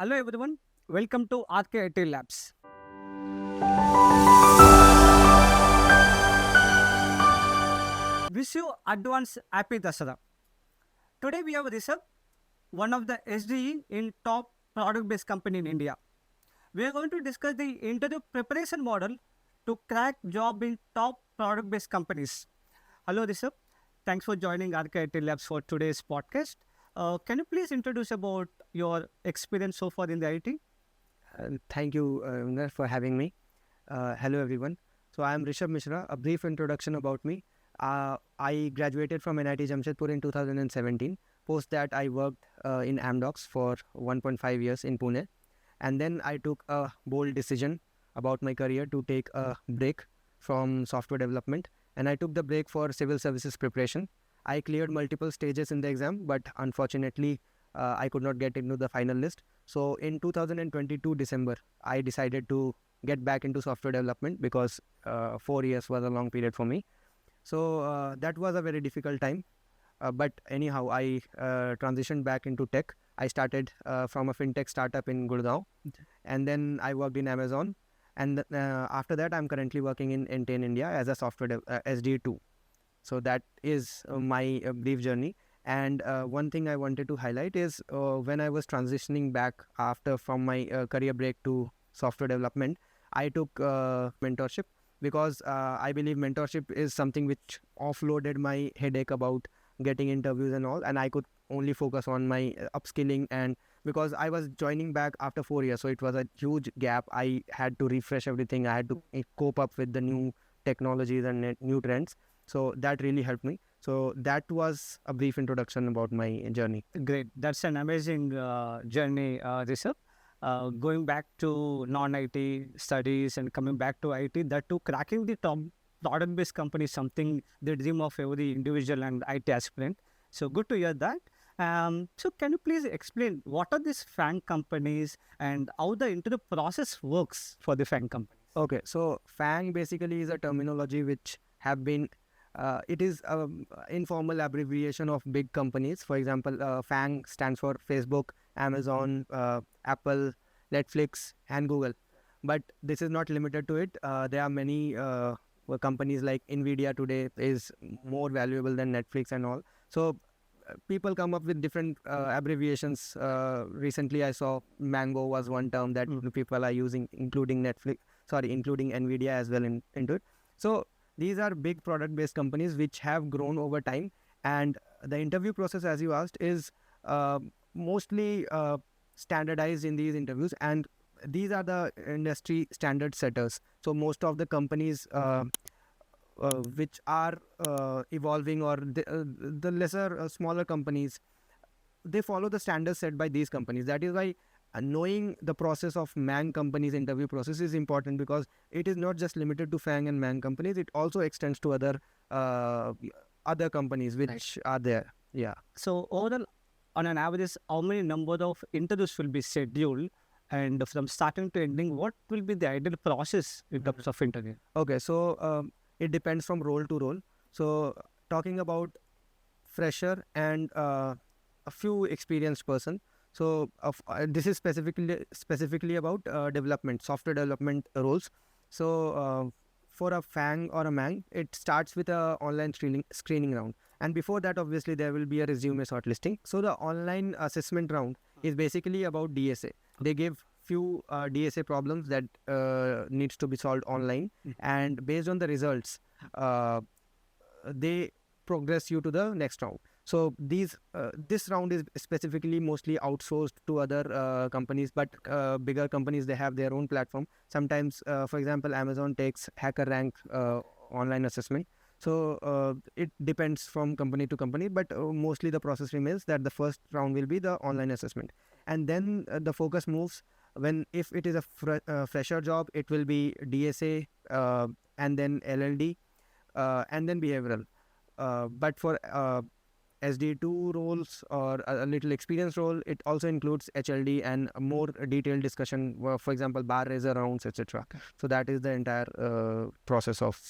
Hello everyone, welcome to rkitlabs. Wish you advance happy Dasara. Today we have Rishabh, one of the SDE in top product-based company in India. We are going to discuss the interview preparation model to crack job in top product-based companies. Hello Rishabh, thanks for joining rkitlabs for today's podcast. Can you please introduce about your experience so far in the IT? Thank you, Ravindar, for having me. Hello, everyone. So, I am Rishabh Mishra. A brief introduction about me. I graduated from NIT Jamshedpur in 2017. Post that, I worked in Amdocs for 1.5 years in Pune. And then I took a bold decision about my career to take a break from software development. And I took the break for civil services preparation. I cleared multiple stages in the exam, but unfortunately, I could not get into the final list. So in 2022 December, I decided to get back into software development because 4 years was a long period for me. So that was a very difficult time. But anyhow, I transitioned back into tech. I started from a fintech startup in Gurgaon, and then I worked in Amazon. And after that, I'm currently working in N10 India as a software SD2. So that is my brief journey. And one thing I wanted to highlight is when I was transitioning back from my career break to software development, I took mentorship because I believe mentorship is something which offloaded my headache about getting interviews and all, and I could only focus on my upskilling. And because I was joining back after 4 years, so it was a huge gap. I had to refresh everything. I had to cope up with the new technologies and new trends. So that really helped me. So that was a brief introduction about my journey. Great. That's an amazing journey, Rishabh. Going back to non-IT studies and coming back to IT, that too cracking the top product-based company is something the dream of every individual and IT aspirant. So good to hear that. So can you please explain what are these FAANG companies and how the interview process works for the FAANG company? Okay, so FAANG basically is a terminology which have been it is an informal abbreviation of big companies. For example, FAANG stands for Facebook, Amazon, Apple, Netflix, and Google. But this is not limited to it. There are many companies like Nvidia today is more valuable than Netflix and all. So people come up with different abbreviations. Recently, I saw Mango was one term that people are using, including including Nvidia as well into it. So these are big product-based companies which have grown over time, and the interview process, as you asked, is mostly standardized in these interviews, and these are the industry standard setters. So most of the companies which are evolving, or the lesser, smaller companies, they follow the standards set by these companies. That is why knowing the process of FAANG companies interview process is important, because it is not just limited to FAANG and FAANG companies. It also extends to other companies which are there. Yeah. So overall, on an average, how many number of interviews will be scheduled, and from starting to ending, what will be the ideal process in terms of interview? Okay, so it depends from role to role. So talking about fresher and a few experienced person. So this is specifically about development, software development roles. So for a FAANG or a MANG, it starts with a online screening round, and before that, obviously, there will be a resume shortlisting. So the online assessment round is basically about DSA. They give few DSA problems that needs to be solved online, and based on the results, they progress you to the next round. So this round is specifically mostly outsourced to other companies, but bigger companies, they have their own platform. Sometimes, for example, Amazon takes HackerRank online assessment. So it depends from company to company, but mostly the process remains that the first round will be the online assessment, and then the focus moves. If it is a fresher job, it will be DSA, and then LLD, and then behavioral. But for SD2 roles or a little experience role, it also includes HLD and a more detailed discussion, for example, bar raiser rounds, etc. So that is the entire process of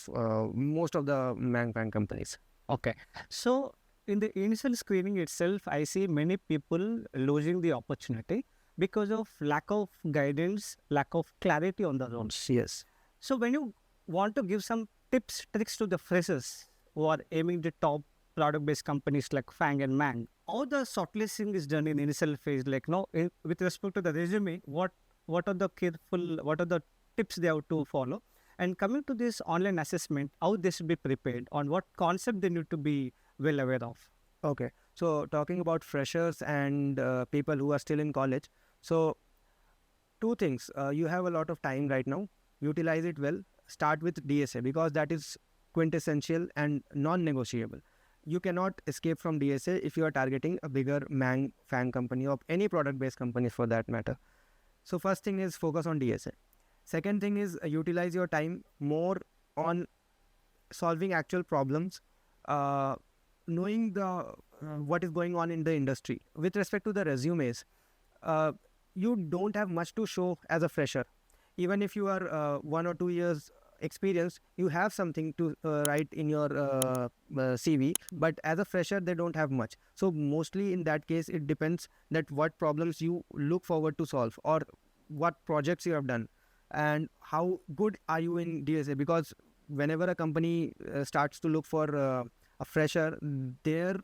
most of the FAANG companies. Okay. So in the initial screening itself, I see many people losing the opportunity because of lack of guidance, lack of clarity on the roles. Yes. So when you want to give some tips, tricks to the freshers who are aiming to top product-based companies like FAANG and MANG, how the shortlisting is done in initial phase, like no, with respect to the resume, what are the what are the tips they have to follow? And coming to this online assessment, how they should be prepared, on what concept they need to be well aware of. Okay. So talking about freshers and people who are still in college. So two things. You have a lot of time right now. Utilize it well. Start with DSA because that is quintessential and non-negotiable. You cannot escape from DSA if you are targeting a bigger MANG, FANG company or any product-based company for that matter. So first thing is focus on DSA. Second thing is utilize your time more on solving actual problems, knowing the what is going on in the industry. With respect to the resumes, you don't have much to show as a fresher. Even if you are 1 or 2 years experienced, you have something to write in your CV. But as a fresher, they don't have much. So mostly in that case, it depends that what problems you look forward to solve or what projects you have done and how good are you in DSA. Because whenever a company starts to look for a fresher, their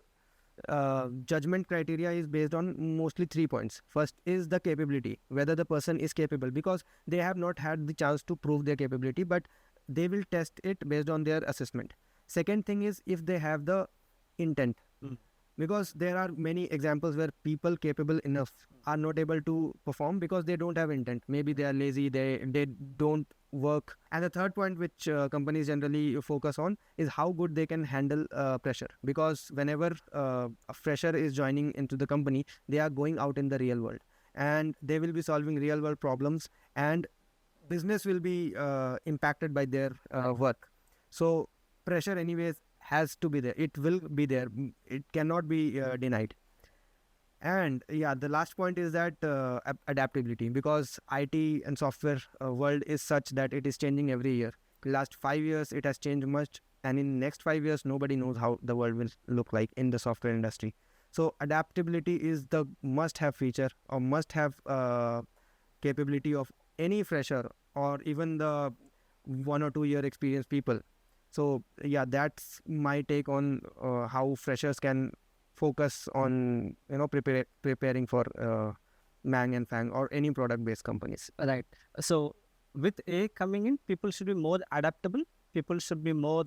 judgment criteria is based on mostly 3 points. First is the capability, whether the person is capable, because they have not had the chance to prove their capability, but they will test it based on their assessment. Second thing is if they have the intent, because there are many examples where people capable enough are not able to perform because they don't have intent. Maybe they are lazy, they don't work. And the third point which companies generally focus on is how good they can handle pressure, because whenever a fresher is joining into the company, they are going out in the real world and they will be solving real world problems, and business will be impacted by their work. So pressure anyways has to be there. It will be there. It cannot be denied. And yeah, the last point is that adaptability, because IT and software world is such that it is changing every year. Last 5 years, it has changed much. And in next 5 years, nobody knows how the world will look like in the software industry. So adaptability is the must-have feature or must-have capability of any fresher or even the 1 or 2 year experienced people. So yeah, that's my take on how freshers can focus on preparing for MANG and FANG or any product-based companies. Right. So with A coming in, people should be more adaptable. People should be more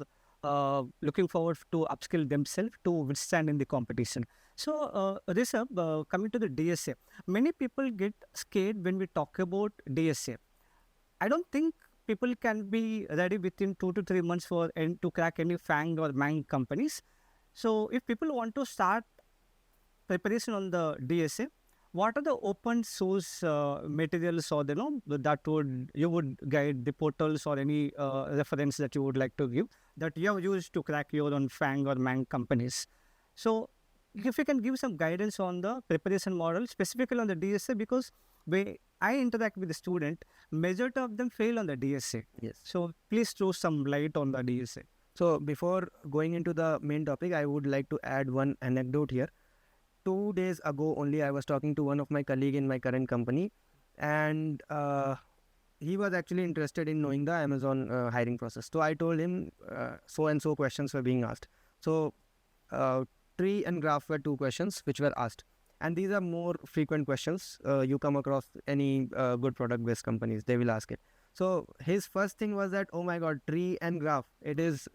looking forward to upskill themselves to withstand in the competition. So Rishabh, coming to the DSA, many people get scared when we talk about DSA. I don't think people can be ready within 2 to 3 months for and to crack any FANG or MANG companies. So if people want to start preparation on the DSA, what are the open source materials or that you would guide the portals or any reference that you would like to give that you have used to crack your own FANG or MANG companies? So if you can give some guidance on the preparation model specifically on the DSA, because when I interact with the student, majority of them fail on the DSA. Yes. So please throw some light on the DSA. So before going into the main topic, I would like to add one anecdote here. 2 days ago only, I was talking to one of my colleague in my current company, and he was actually interested in knowing the Amazon hiring process. So I told him so and so questions were being asked. So tree and graph were 2 questions which were asked. And these are more frequent questions. You come across any good product-based companies, they will ask it. So his first thing was that, oh my God, tree and graph, it is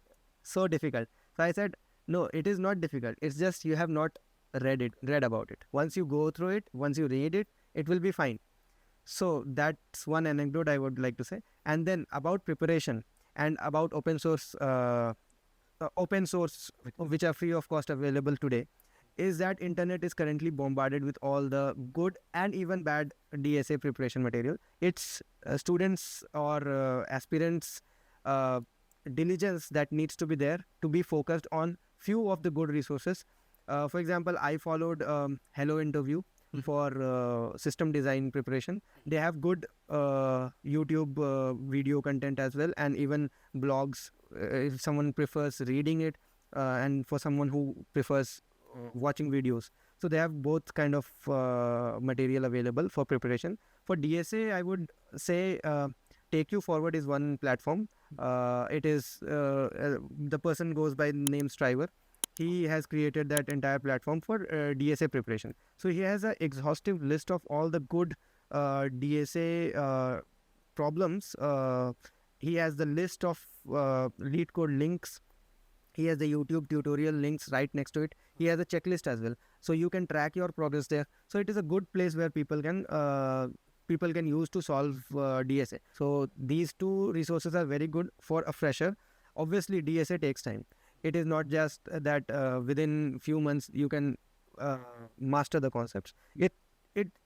so difficult. So I said, no, it is not difficult. It's just you have not read about it. Once you go through it, once you read it, it will be fine. So that's one anecdote I would like to say. And then about preparation and about open source which are free of cost available today, is that internet is currently bombarded with all the good and even bad DSA preparation material. It's students or aspirants diligence that needs to be there to be focused on few of the good resources. For example, I followed Hello Interview for system design preparation. They have good YouTube video content as well, and even blogs if someone prefers reading it, and for someone who prefers watching videos. So they have both kind of material available for preparation. For DSA, I would say Take You Forward is one platform. It is the person goes by name Striver. He has created that entire platform for DSA preparation. So he has an exhaustive list of all the good DSA problems. He has the list of lead code links. He has the YouTube tutorial links right next to it. He has a checklist as well, so you can track your progress there. So it is a good place where people can use to solve DSA. So these two resources are very good for a fresher. Obviously, DSA takes time. It is not just that within few months you can master the concepts. It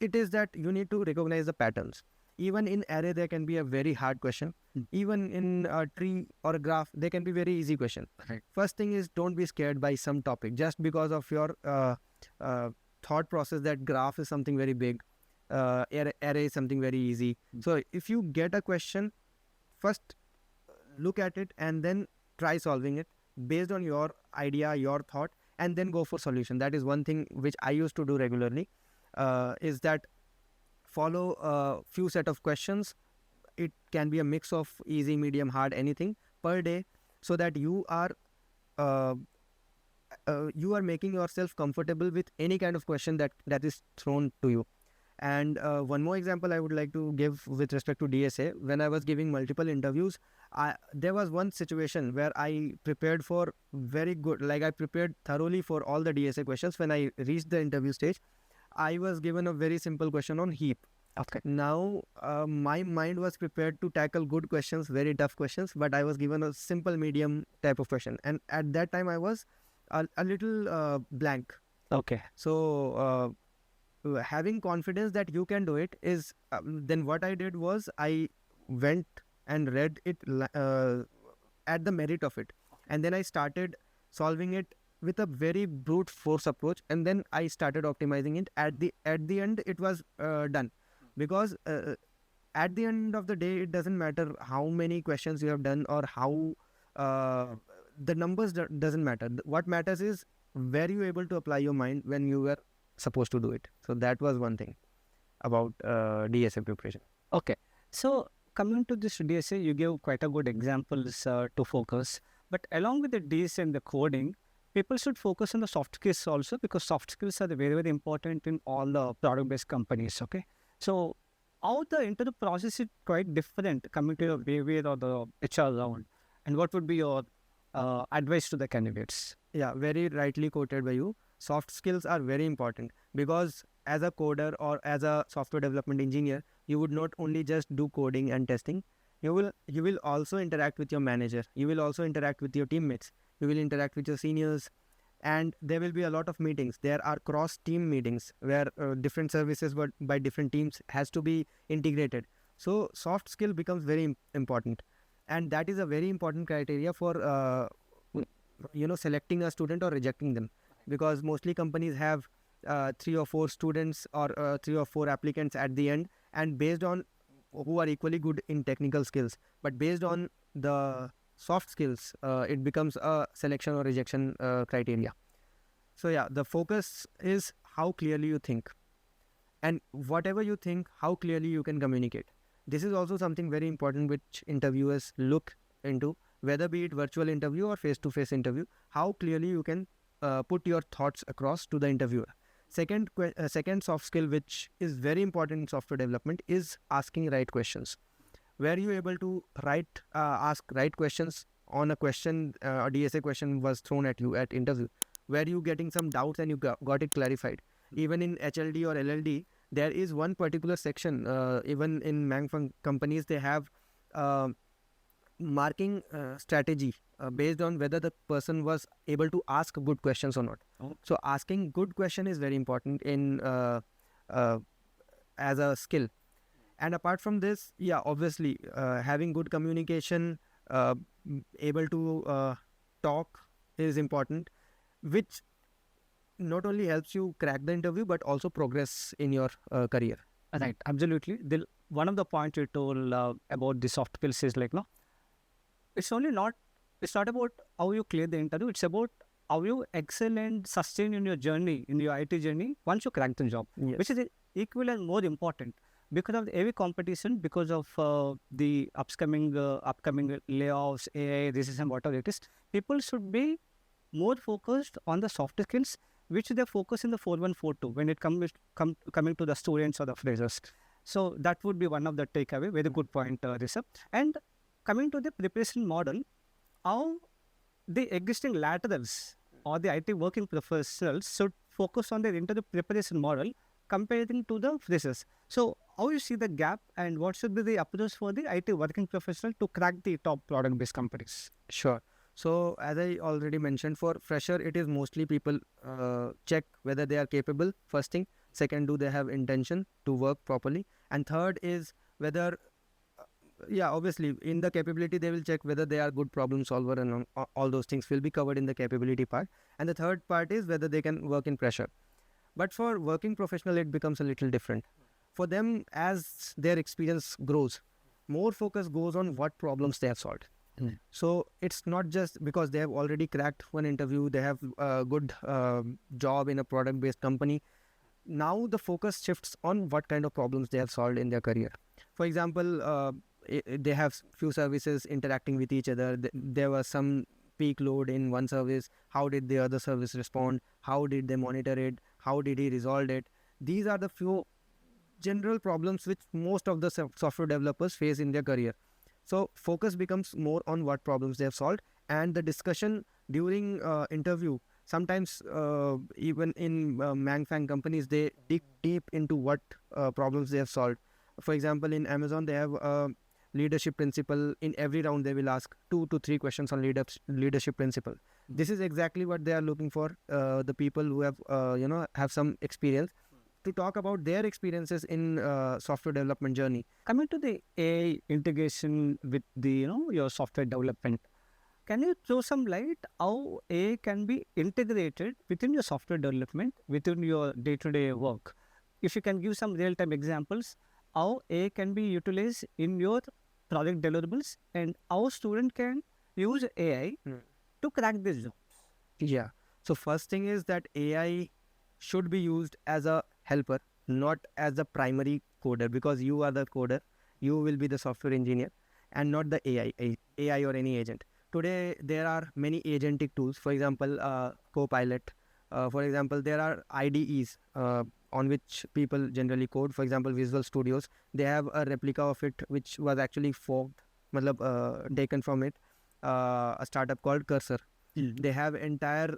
is that you need to recognize the patterns. Even in array, there can be a very hard question. Even in a tree or a graph, there can be very easy question. Right. First thing is, don't be scared by some topic just because of your thought process that graph is something very big, array is something very easy. So if you get a question, first look at it and then try solving it based on your idea, your thought, and then go for solution. That is one thing which I used to do regularly, is that follow a few set of questions. It can be a mix of easy, medium, hard, anything per day, so that you are making yourself comfortable with any kind of question that is thrown to you. And one more example I would like to give with respect to DSA. When I was giving multiple interviews, there was one situation where I prepared for very good, like I prepared thoroughly for all the DSA questions. When I reached the interview stage, I was given a very simple question on heap. Okay. Now, my mind was prepared to tackle good questions, very tough questions, but I was given a simple, medium type of question. And at that time, I was a little blank. Okay. So, having confidence that you can do it is, then what I did was I went and read it at the merit of it. And then I started solving it with a very brute force approach, and then I started optimizing it. At the end, it was done, because at the end of the day, it doesn't matter how many questions you have done or how the numbers doesn't matter. What matters is were you able to apply your mind when you were supposed to do it. So that was one thing about DSA preparation. Okay. So coming to this DSA, you gave quite a good examples to focus. But along with the DSA and the coding, people should focus on the soft skills also, because soft skills are very, very important in all the product-based companies. Okay. So how the interview process is quite different coming to your behavior or the HR round. And what would be your advice to the candidates? Yeah, very rightly quoted by you. Soft skills are very important, because as a coder or as a software development engineer, you would not only just do coding and testing. You will also interact with your manager. You will also interact with your teammates. You will interact with your seniors, and there will be a lot of meetings. There are cross-team meetings where different services but by different teams has to be integrated. So soft skill becomes very important, and that is a very important criteria for selecting a student or rejecting them, because mostly companies have 3 or 4 students or 3 or 4 applicants at the end, and based on who are equally good in technical skills, but based on the soft skills, it becomes a selection or rejection criteria. So yeah, the focus is how clearly you think, and whatever you think, how clearly you can communicate. This is also something very important which interviewers look into, whether be it virtual interview or face-to-face interview, how clearly you can put your thoughts across to the interviewer. Second soft skill which is very important in software development is asking right questions. Were you able to ask right questions on a question, a DSA question was thrown at you at interview? Were you getting some doubts and you got it clarified? Even in HLD or LLD, there is one particular section, even in FAANG companies, they have marking strategy based on whether the person was able to ask good questions or not. So asking good question is very important in as a skill. And apart from this, yeah, obviously having good communication, able to talk is important, which not only helps you crack the interview but also progress in your career. Right, absolutely. One of the points you told about the soft skills is like, no, it's not about how you clear the interview. It's about how you excel and sustain in your journey, in your IT journey, once you crack the job, which is equal and more important because of the heavy competition, because of the upcoming layoffs, AI, recession, whatever it is. People should be more focused on the soft skills, which they focus in the 4142 when it coming to the students or the freshers. So that would be one of the takeaway. Very good point, Rishabh. And coming to the preparation model, how the existing laterals or the IT working professionals should focus on their interview preparation model comparing to the freshers. So how you see the gap and what should be the approach for the IT working professional to crack the top product-based companies? Sure. So as I already mentioned, for fresher, it is mostly people check whether they are capable. First thing. Second, do they have intention to work properly? And third is whether, obviously in the capability, they will check whether they are good problem solver, and all those things will be covered in the capability part. And the third part is whether they can work in pressure. But for working professional, it becomes a little different. For them, as their experience grows, more focus goes on what problems they have solved. So it's not just because they have already cracked one interview, they have a good job in a product-based company. Now the focus shifts on what kind of problems they have solved in their career. For example, they have few services interacting with each other. There was some peak load in one service. How did the other service respond? How did they monitor it? How did he resolve it? These are the few general problems which most of the software developers face in their career. So focus becomes more on what problems they have solved, and the discussion during interview, sometimes even in FAANG companies, they dig deep into what problems they have solved. For example, in Amazon, they have a leadership principle. In every round, they will ask 2 to 3 questions on leadership principle. This is exactly what they are looking for, the people who have have some experience, to talk about their experiences in software development journey. Coming to the AI integration with the your software development, can you throw some light how AI can be integrated within your software development, within your day-to-day work? If you can give some real-time examples, how AI can be utilized in your project deliverables and how student can use AI to crack this job. Yeah. So first thing is that AI should be used as a helper, not as the primary coder, because you are the coder, you will be the software engineer, and not the AI or any agent. Today, there are many agentic tools. For example, Copilot. For example, there are IDEs on which people generally code. For example, Visual Studios. They have a replica of it, which was actually forked, taken from it. A startup called Cursor. They have entire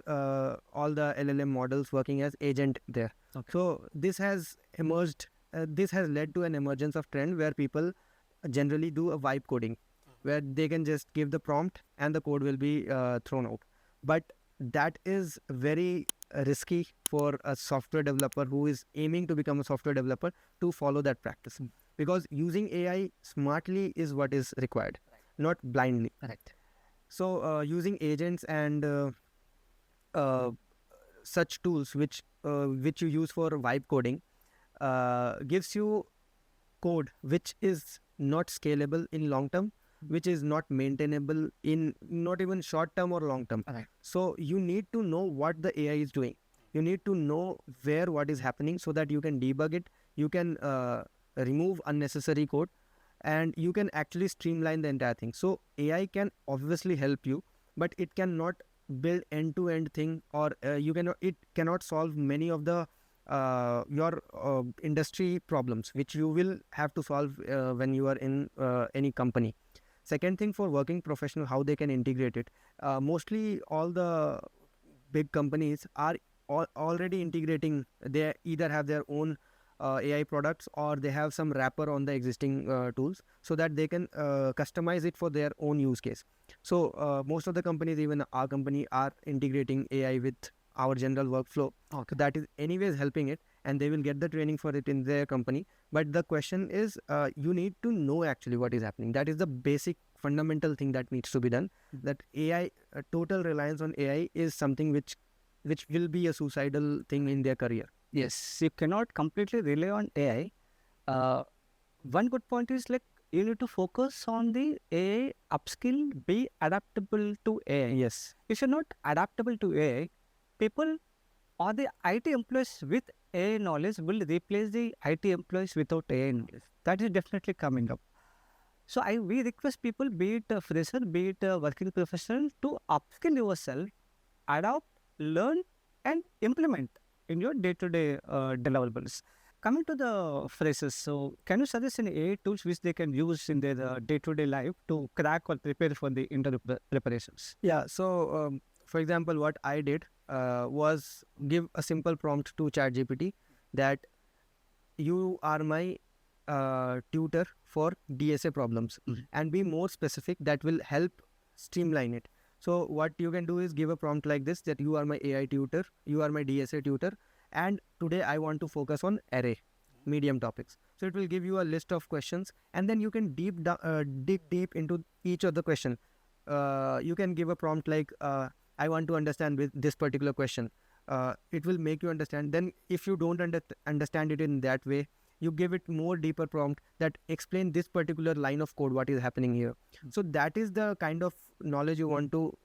all the LLM models working as agent there. Okay. So this has emerged. This has led to an emergence of trend where people generally do a vibe coding, where they can just give the prompt and the code will be thrown out. But that is very risky for a software developer who is aiming to become a software developer to follow that practice, because using AI smartly is what is required, not blindly. Correct. So using agents and such tools which you use for vibe coding gives you code which is not scalable in long term, which is not maintainable in not even short term or long term. Right. So you need to know what the AI is doing. You need to know where what is happening so that you can debug it. You can remove unnecessary code, and you can actually streamline the entire thing. So AI can obviously help you, but it cannot build end-to-end thing, or it cannot solve many of the your industry problems which you will have to solve when you are in any company. Second thing, for working professional, how they can integrate it. Mostly all the big companies are already integrating. They either have their own AI products, or they have some wrapper on the existing tools, so that they can customize it for their own use case. So most of the companies, even our company, are integrating AI with our general workflow. Okay. So that is anyways helping it, and they will get the training for it in their company. But the question is, you need to know actually what is happening. That is the basic fundamental thing that needs to be done. That AI, total reliance on AI is something which will be a suicidal thing in their career. Yes, you cannot completely rely on AI. One good point is, like, you need to focus on the AI upskill, be adaptable to AI. Yes. If you're not adaptable to AI, people or the IT employees with AI knowledge will replace the IT employees without AI knowledge. That is definitely coming up. So we request people, be it a fresher, be it a working professional, to upskill yourself, adopt, learn, and implement in your day-to-day deliverables. Coming to the freshers, so can you suggest any AI tools which they can use in their day-to-day life to crack or prepare for the interview preparations? Yeah. So, for example, what I did was give a simple prompt to ChatGPT that you are my tutor for DSA problems, and be more specific. That will help streamline it. So what you can do is give a prompt like this, that you are my AI tutor, you are my DSA tutor, and today I want to focus on array medium topics. So it will give you a list of questions, and then you can dig deep into each of the question. You can give a prompt like, I want to understand with this particular question. It will make you understand. Then if you don't understand it in that way, you give it more deeper prompt that explain this particular line of code, what is happening here. So that is the kind of knowledge you want to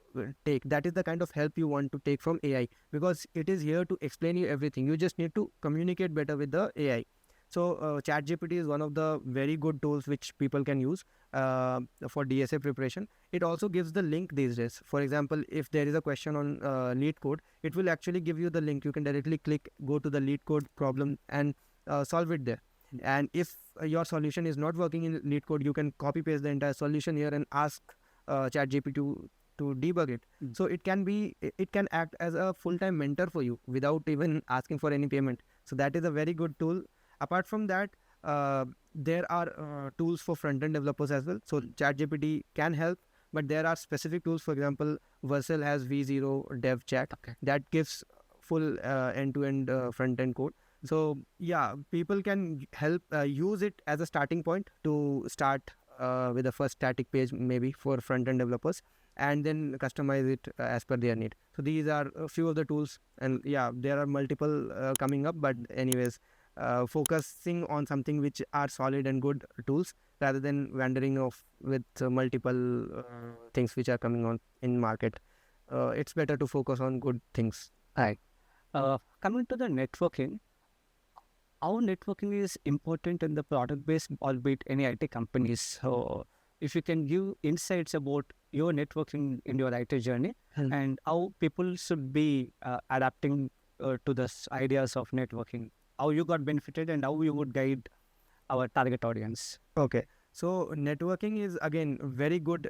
take. That is the kind of help you want to take from AI, because it is here to explain you everything. You just need to communicate better with the AI. So ChatGPT is one of the very good tools which people can use for DSA preparation. It also gives the link these days. For example, if there is a question on lead code, it will actually give you the link. You can directly click, go to the lead code problem, and solve it there. And if your solution is not working in lead code, you can copy paste the entire solution here and ask ChatGPT to debug it. So it can act as a full-time mentor for you without even asking for any payment. So that is a very good tool. Apart from that, there are tools for front-end developers as well. So ChatGPT can help, but there are specific tools. For example, Vercel has V0 Dev Chat that gives full end-to-end front-end code. So yeah, people can help use it as a starting point to start with the first static page, maybe for front-end developers, and then customize it as per their need. So these are a few of the tools, and yeah, there are multiple coming up. But anyways, focusing on something which are solid and good tools, rather than wandering off with multiple things which are coming on in market. It's better to focus on good things. Right. Coming to the networking, how networking is important in the product based, albeit any IT companies. So if you can give insights about your networking in your IT journey and how people should be adapting to the ideas of networking, how you got benefited and how you would guide our target audience. Okay, so networking is again very good.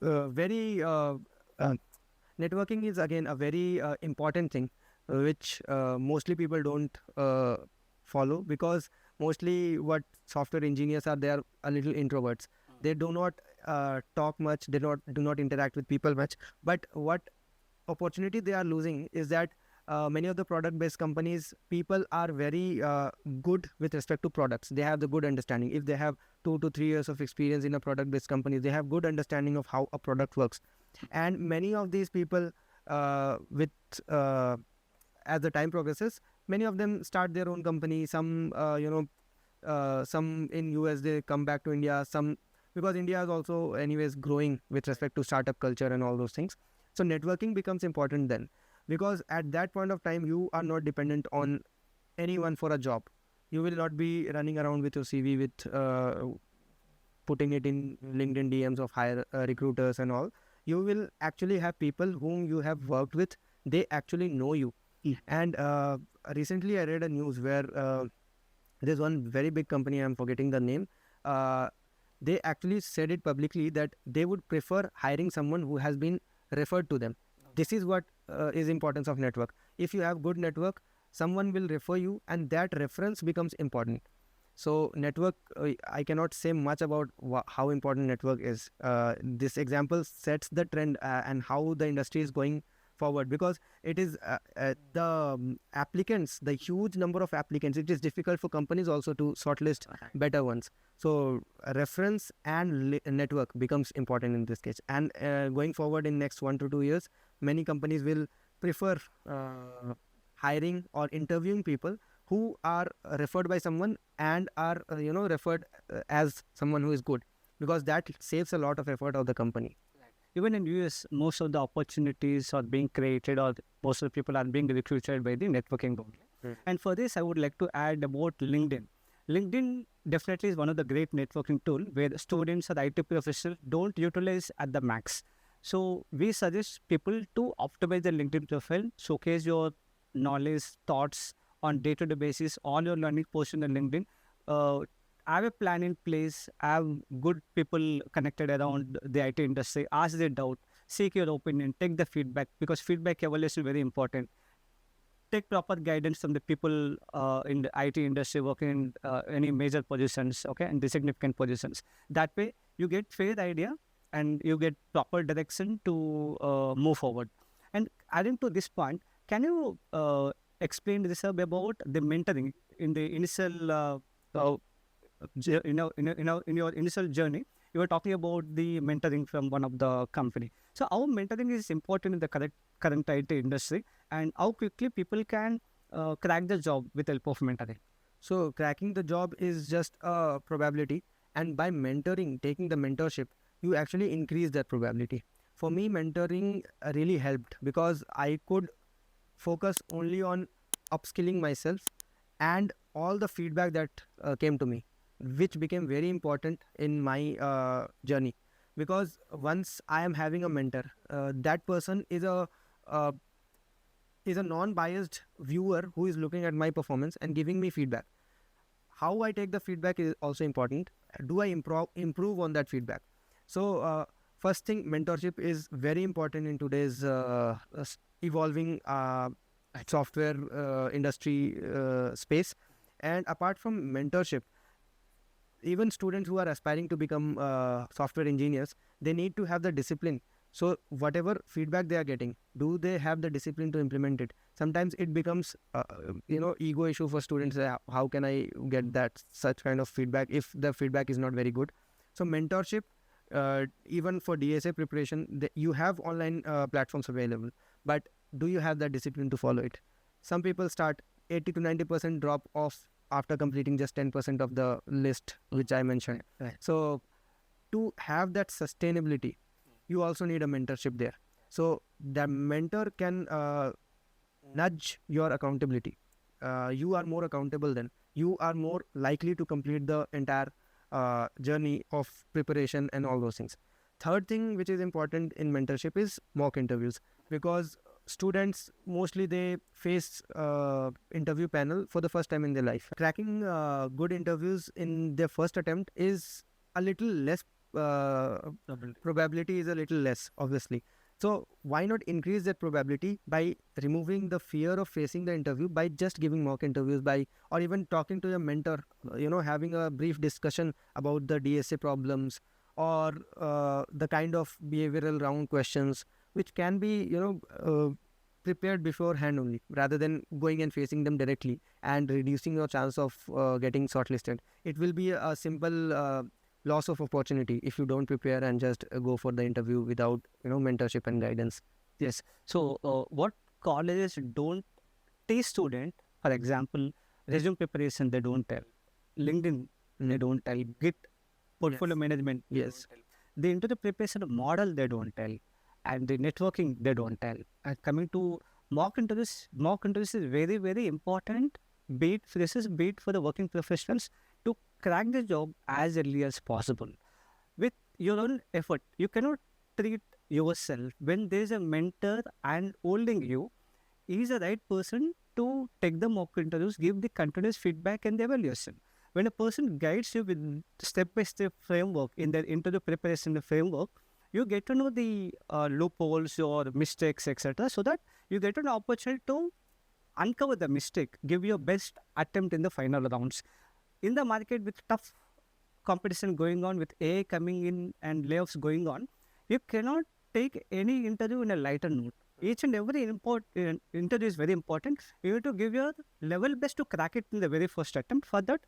Very Networking is again a very important thing, which mostly people don't follow, because mostly what software engineers are, they are a little introverts. They do not talk much. They do not interact with people much. But what opportunity they are losing is that many of the product-based companies, people are very good with respect to products. They have the good understanding. If they have 2 to 3 years of experience in a product-based company, they have good understanding of how a product works. And many of these people, with as the time progresses, many of them start their own company. Some, some in US, they come back to India. Some, because India is also anyways growing with respect to startup culture and all those things. So networking becomes important then, because at that point of time, you are not dependent on anyone for a job. You will not be running around with your CV with putting it in LinkedIn DMs of hire recruiters and all. You will actually have people whom you have worked with. They actually know you. And recently I read a news where there's one very big company, I'm forgetting the name. They actually said it publicly that they would prefer hiring someone who has been referred to them. This is what is importance of network. If you have good network, someone will refer you, and that reference becomes important. So network, I cannot say much about how important network is. This example sets the trend and how the industry is going forward, because it is the applicants, the huge number of applicants, it is difficult for companies also to shortlist better ones. So reference and network becomes important in this case. And going forward in next 1 to 2 years, many companies will prefer hiring or interviewing people who are referred by someone and are referred as someone who is good, because that saves a lot of effort of the company. Even in US, most of the opportunities are being created, or most of the people are being recruited by the networking only. And for this, I would like to add about LinkedIn. LinkedIn definitely is one of the great networking tool where the students or IT professionals don't utilize at the max. So we suggest people to optimize their LinkedIn profile, showcase your knowledge, thoughts on day-to-day basis, all your learning portion on LinkedIn. Uh, have a plan in place, have good people connected around the IT industry, ask their doubt, seek your opinion, take the feedback, because feedback evaluation is very important. Take proper guidance from the people in the IT industry working in any major positions, okay, and the significant positions. That way, you get fair idea and you get proper direction to move forward. And adding to this point, can you explain this about the mentoring in the initial, in your initial journey? You were talking about the mentoring from one of the company. So, how mentoring is important in the current IT industry, and how quickly people can crack the job with help of mentoring. So cracking the job is just a probability, and by mentoring, taking the mentorship, you actually increase that probability. For me, mentoring really helped because I could focus only on upskilling myself and all the feedback that came to me, which became very important in my journey. Because once I am having a mentor, that person uh, is a non-biased viewer who is looking at my performance and giving me feedback. How I take the feedback is also important. Do I improve on that feedback? So first thing, mentorship is very important in today's evolving software industry space. And apart from mentorship, even students who are aspiring to become software engineers, they need to have the discipline. So whatever feedback they are getting, do they have the discipline to implement it? Sometimes it becomes ego issue for students. How can I get that such kind of feedback if the feedback is not very good? So mentorship, even for DSA preparation, you have online platforms available, but do you have that discipline to follow it? Some people start 80 to 90% drop off after completing just 10% of the list which I mentioned. Right. So to have that sustainability, you also need a mentorship there. So the mentor can nudge your accountability. You are more accountable then. You are more likely to complete the entire journey of preparation and all those things. Third thing which is important in mentorship is mock interviews, because students mostly they face interview panel for the first time in their life. Cracking good interviews in their first attempt is a little less probability is a little less, obviously. So why not increase that probability by removing the fear of facing the interview by just giving mock interviews, by or even talking to your mentor, having a brief discussion about the DSA problems or the kind of behavioral round questions which can be prepared beforehand only, rather than going and facing them directly and reducing your chance of getting shortlisted. It will be a simple loss of opportunity if you don't prepare and just go for the interview without mentorship and guidance. Yes. So, what colleges don't teach student, for example, resume preparation they don't tell, LinkedIn they don't tell, Git portfolio management they Yes. don't tell, the interview preparation model they don't tell, and the networking they don't tell. And coming to mock interviews is very, very important, be it freshers, be it for the working professionals, to crack the job as early as possible with your own effort. You cannot treat yourself when there is a mentor and holding you. He is the right person to take the mock interviews, give the continuous feedback and the evaluation. When a person guides you with step-by-step framework in their interview preparation framework, you get to know the loopholes or mistakes, etc., so that you get an opportunity to uncover the mistake, give your best attempt in the final rounds. In the market with tough competition going on, with AI coming in and layoffs going on, you cannot take any interview in a lighter note. Each and every interview is very important. You have to give your level best to crack it in the very first attempt. For that,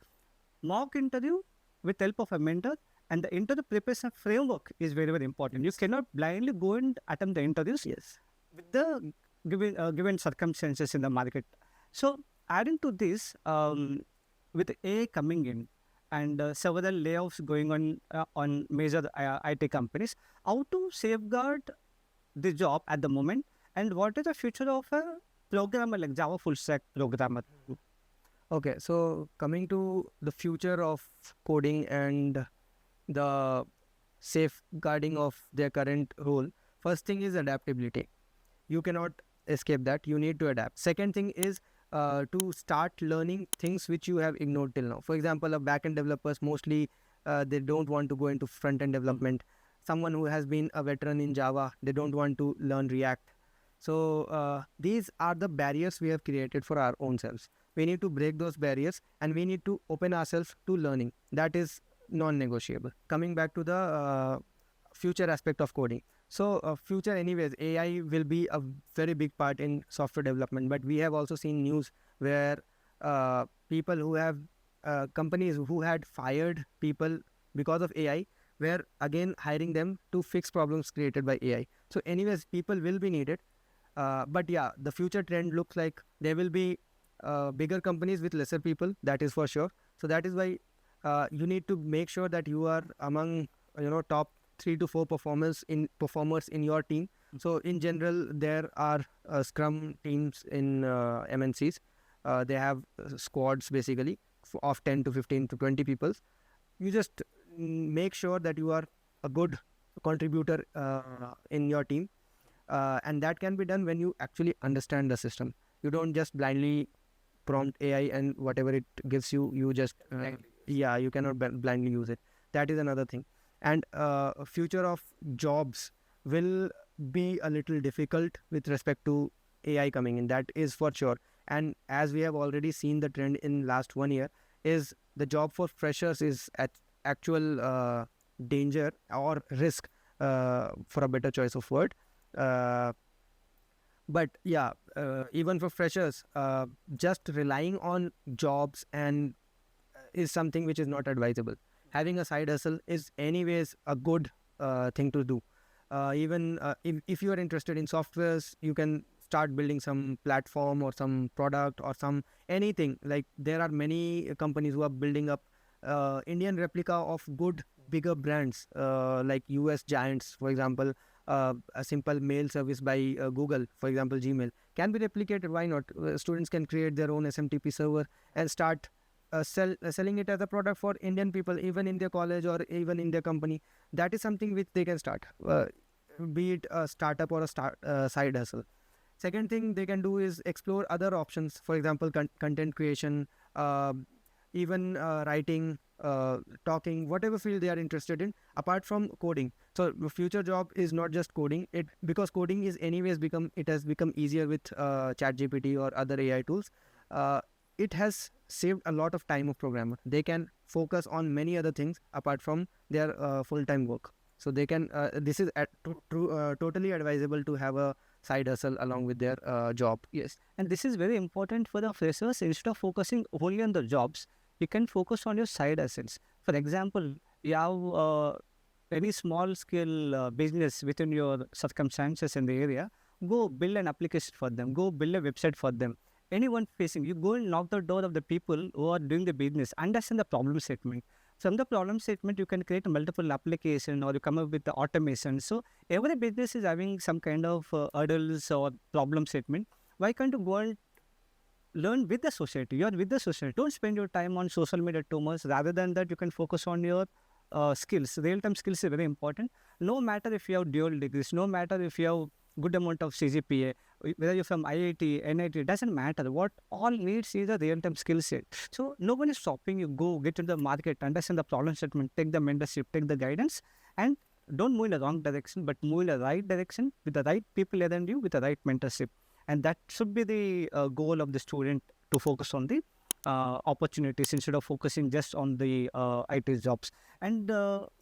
mock interview with help of a mentor and the interview preparation framework is very, very important. You cannot blindly go and attempt the interviews Yes. with the given circumstances in the market. So, adding to this, with AI coming in and several layoffs going on major IT companies, how to safeguard the job at the moment, and what is the future of a programmer like Java full stack programmer? Okay, so coming to the future of coding and the safeguarding of their current role, first thing is adaptability. You cannot escape that. You need to adapt. Second thing is to start learning things which you have ignored till now. For example, a backend developers mostly they don't want to go into front end development. Someone who has been a veteran in Java, they don't want to learn React. So these are the barriers we have created for our own selves. We need to break those barriers and we need to open ourselves to learning. That is non-negotiable. Coming back to the future aspect of coding. So future anyways, AI will be a very big part in software development, but we have also seen news where people who have companies who had fired people because of AI were again hiring them to fix problems created by AI. So anyways, people will be needed. But yeah, the future trend looks like there will be bigger companies with lesser people, that is for sure. So that is why you need to make sure that you are among top 3 to 4 performers in your team. So in general, there are Scrum teams in MNCs. They have squads basically of 10 to 15 to 20 people. You just make sure that you are a good contributor in your team. And that can be done when you actually understand the system. You don't just blindly prompt AI and whatever it gives you, you just you cannot blindly use it. That is another thing. And future of jobs will be a little difficult with respect to AI coming in. That is for sure. And as we have already seen the trend in last 1 year, is the job for freshers is at actual danger or risk, for a better choice of word. But yeah, even for freshers, just relying on jobs and is something which is not advisable. Having a side hustle is anyways a good thing to do. Even if you are interested in softwares, you can start building some platform or some product or some anything. Like there are many companies who are building up Indian replica of good bigger brands like US giants, for example. A simple mail service by Google, for example, Gmail, can be replicated. Why not? Students can create their own SMTP server and start selling it as a product for Indian people, even in their college or even in their company. That is something which they can start, be it a startup or a side hustle. Second thing they can do is explore other options. For example, content creation, even writing, talking, whatever field they are interested in, apart from coding. So future job is not just coding. Because coding is anyways has become easier with ChatGPT or other AI tools. It has saved a lot of time of programmer. They can focus on many other things apart from their full-time work. So they can. This is totally advisable to have a side hustle along with their job. Yes, and this is very important for the freshers. Instead of focusing only on the jobs, you can focus on your side hustles. For example, you have any small scale business within your circumstances in the area. Go build an application for them. Go build a website for them. Anyone facing, you go and knock the door of the people who are doing the business. Understand the problem statement. From the problem statement, you can create multiple application or you come up with the automation. So every business is having some kind of hurdles or problem statement. Why can't you go and learn with the society? You are with the society. Don't spend your time on social media too much. Rather than that, you can focus on your skills. Real-time skills is very important. No matter if you have dual degrees, no matter if you have good amount of CGPA, whether you're from IIT, NIT, it doesn't matter. What all needs is a real-time skill set. So no one is stopping you. Go get into the market, understand the problem statement, take the mentorship, take the guidance, and don't move in the wrong direction, but move in the right direction with the right people around you, with the right mentorship. And that should be the goal of the student, to focus on the opportunities instead of focusing just on the IT jobs. And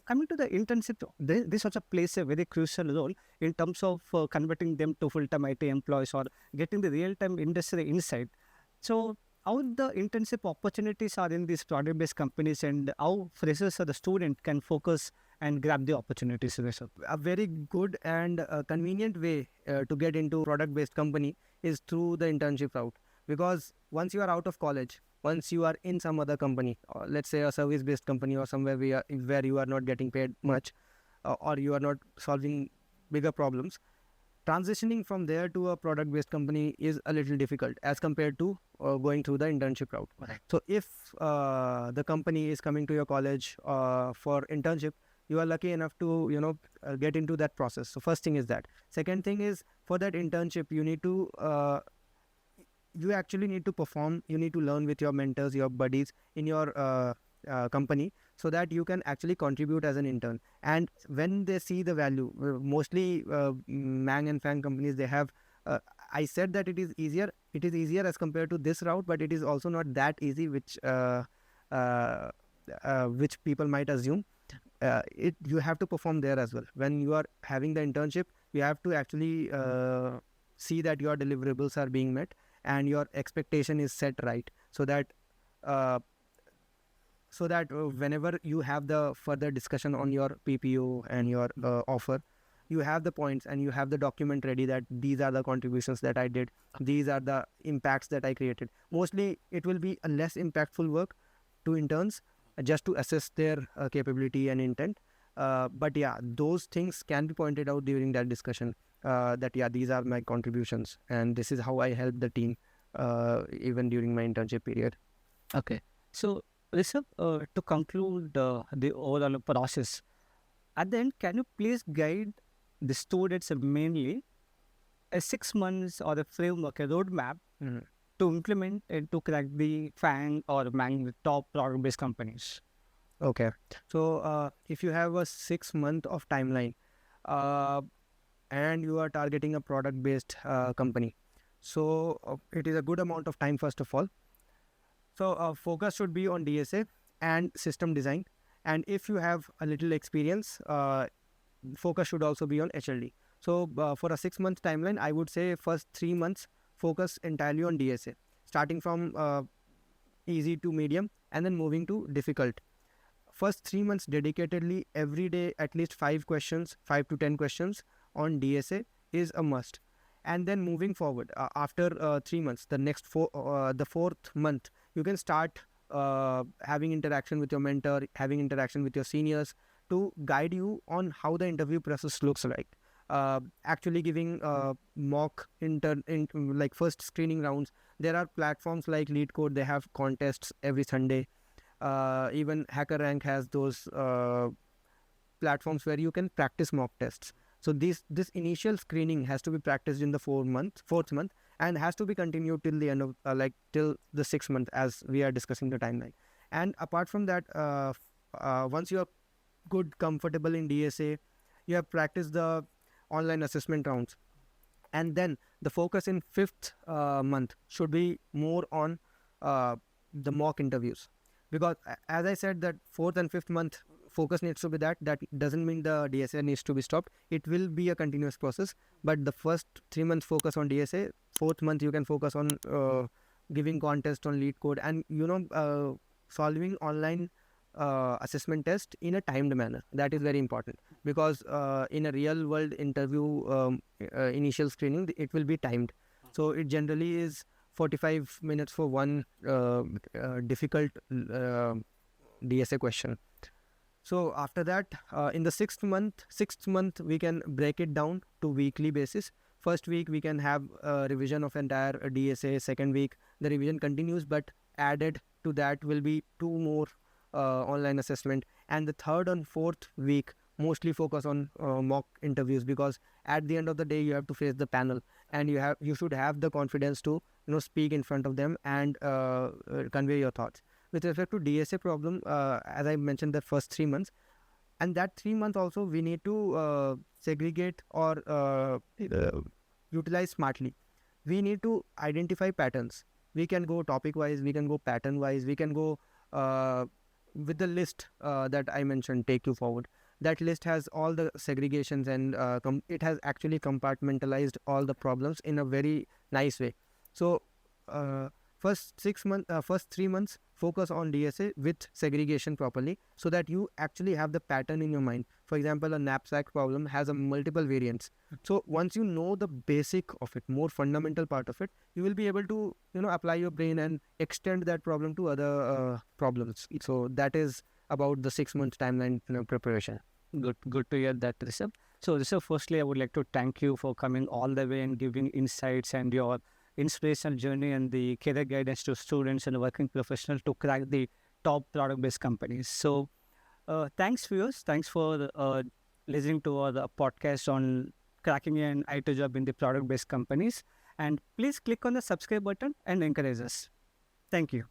coming to the internship, this also plays a very crucial role in terms of converting them to full-time IT employees or getting the real-time industry insight. So how the internship opportunities are in these product-based companies, and how freshers or the student can focus and grab the opportunities. A very good and convenient way to get into product-based company is through the internship route. because once you are out of college, once you are in some other company, or let's say a service-based company or somewhere where you are not getting paid much, or you are not solving bigger problems, transitioning from there to a product-based company is a little difficult as compared to going through the internship route. Correct. So if the company is coming to your college for internship, you are lucky enough to get into that process. So first thing is that. Second thing is, for that internship, you actually need to perform. You need to learn with your mentors, your buddies in your company, so that you can actually contribute as an intern. And when they see the value, mostly Mang and Fang companies, they have. I said that it is easier. It is easier as compared to this route, but it is also not that easy, which people might assume. You have to perform there as well. When you are having the internship, you have to actually see that your deliverables are being met and your expectation is set right, so that whenever you have the further discussion on your PPO and your offer, you have the points and you have the document ready that these are the contributions that I did, these are the impacts that I created. Mostly it will be a less impactful work to interns, just to assess their capability and intent. But yeah, those things can be pointed out during that discussion, that yeah, these are my contributions and this is how I helped the team even during my internship period. Okay. So, Rishabh, to conclude the overall process, at the end, can you please guide the students mainly a 6 months or a framework, a roadmap Mhm. to implement and to crack the FAANG or MANG, the top product-based companies? Okay. So if you have a 6 month of timeline, uh, and you are targeting a product based company, so it is a good amount of time, first of all. So focus should be on DSA and system design. And if you have a little experience, focus should also be on HLD. So for a 6 month timeline, I would say first 3 months focus entirely on DSA, starting from easy to medium and then moving to difficult. First 3 months dedicatedly every day, at least 5 questions, 5 to 10 questions on DSA is a must. And then moving forward, after 3 months, the fourth month, you can start having interaction with your mentor, having interaction with your seniors to guide you on how the interview process looks like. Actually giving mock like first screening rounds. There are platforms like LeetCode, they have contests every Sunday. Even HackerRank has those platforms where you can practice mock tests. So this initial screening has to be practiced in the fourth month, and has to be continued till the end of till the 6 month, as we are discussing the timeline. And apart from that, once you are good, comfortable in DSA, you have practiced the online assessment rounds, and then the focus in fifth month should be more on the mock interviews, because as I said, that fourth and fifth month focus needs to be that doesn't mean the DSA needs to be stopped. It will be a continuous process, but the first 3 months focus on DSA. Fourth month you can focus on giving contest on LeetCode, and solving online assessment test in a timed manner. That is very important, because in a real world interview, initial screening, it will be timed. So it generally is 45 minutes for one difficult DSA question. So after that, in the sixth month, we can break it down to weekly basis. First week we can have a revision of entire DSA. Second week the revision continues, but added to that will be 2 more online assessment. And the third and fourth week mostly focus on mock interviews, because at the end of the day you have to face the panel, and you should have the confidence to speak in front of them and convey your thoughts. With respect to DSA problem, as I mentioned, the first 3 months, and that 3 month also we need to segregate or utilize smartly. We need to identify patterns. We can go topic wise, we can go pattern wise, we can go with the list that I mentioned, take you forward. That list has all the segregations, and it has actually compartmentalized all the problems in a very nice way. So first 6 months, first 3 months, focus on DSA with segregation properly, so that you actually have the pattern in your mind. For example, a knapsack problem has a multiple variants. So once you know the basic of it, more fundamental part of it, you will be able to apply your brain and extend that problem to other problems. So that is about the 6 months timeline preparation. Good to hear that, Rishabh. So, Rishabh, firstly, I would like to thank you for coming all the way and giving insights and your inspirational journey and the career guidance to students and working professionals to crack the top product-based companies. So, thanks, viewers. Thanks for listening to our podcast on cracking an IT job in the product-based companies. And please click on the subscribe button and encourage us. Thank you.